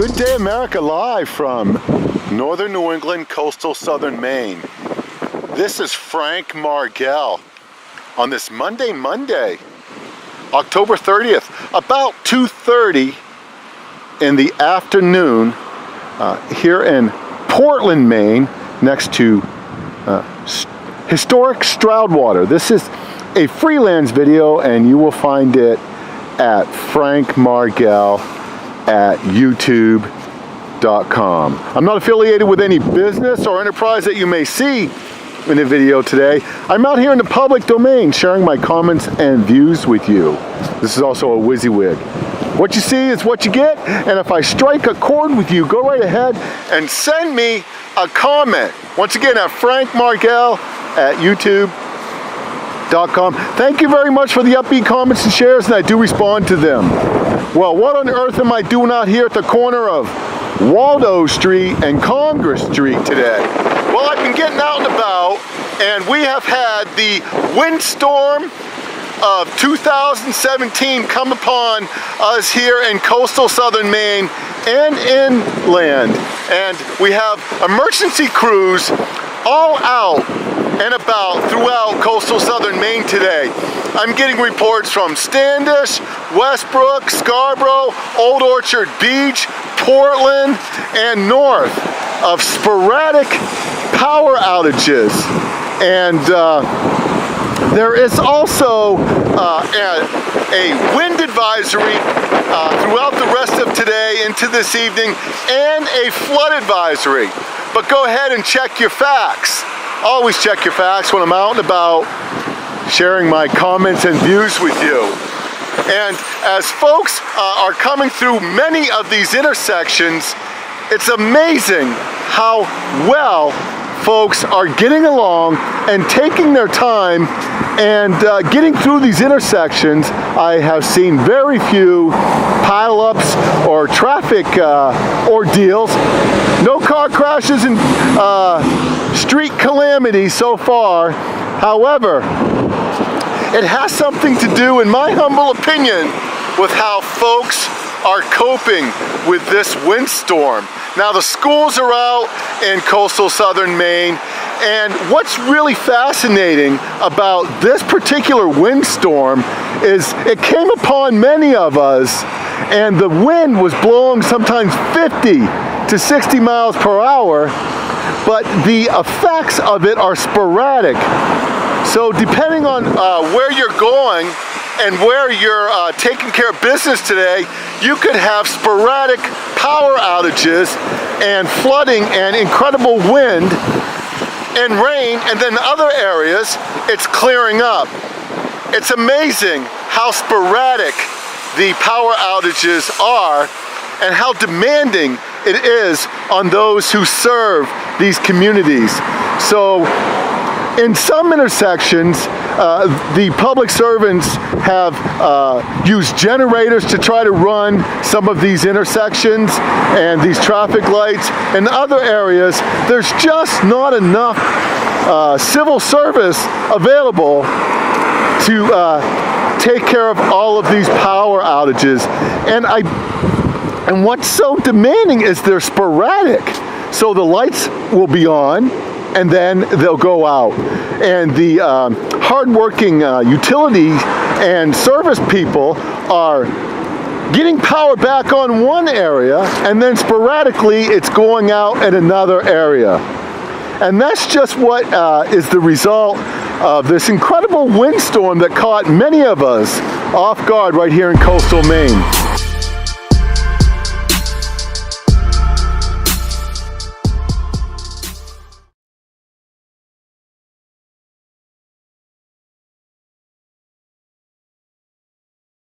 Good Day America live from northern New England, coastal southern Maine. This is Frank Margell on this Monday, October 30th, about 2:30 in the afternoon here in Portland, Maine, next to historic Stroudwater. This is a freelance video and you will find it at Frank Margell at youtube.com. I'm not affiliated with any business or enterprise that you may see in the video today. I'm out here in the public domain sharing my comments and views with you. This is also a WYSIWYG. What you see is what you get, and if I strike a chord with you, go right ahead and send me a comment. Once again, at Frank Margell at youtube.com. Thank you very much for the upbeat comments and shares, and I do respond to them. Well, what on earth am I doing out here at the corner of Waldo Street and Congress Street today? Well, I've been getting out and about, and we have had the windstorm of 2017 come upon us here in coastal southern Maine and inland. And we have emergency crews all out and about throughout coastal southern Maine today. I'm getting reports from Standish, Westbrook, Scarborough, Old Orchard Beach, Portland, and north of sporadic power outages. And there is also a wind advisory throughout the rest of today into this evening, and a flood advisory. But go ahead and check your facts. Always check your facts when I'm out and about sharing my comments and views with you. And as folks are coming through many of these intersections, it's amazing how well folks are getting along and taking their time and getting through these intersections. I have seen very few pile-ups or traffic ordeals. No car crashes and street calamities so far. However, it has something to do, in my humble opinion, with how folks are coping with this windstorm. Now, the schools are out in coastal southern Maine, and what's really fascinating about this particular windstorm is it came upon many of us, and the wind was blowing sometimes 50 to 60 miles per hour, but the effects of it are sporadic. So depending on where you're going and where you're taking care of business today, you could have sporadic power outages and flooding and incredible wind and rain, and then other areas it's clearing up. It's amazing how sporadic the power outages are and how demanding it is on those who serve these communities. So in some intersections, the public servants have used generators to try to run some of these intersections and these traffic lights. In other areas, there's just not enough civil service available to take care of all of these power outages. And what's so demanding is they're sporadic. So the lights will be on, and then they'll go out. And the hardworking utility and service people are getting power back on one area, and then sporadically it's going out in another area. And that's just what is the result of this incredible windstorm that caught many of us off guard right here in coastal Maine.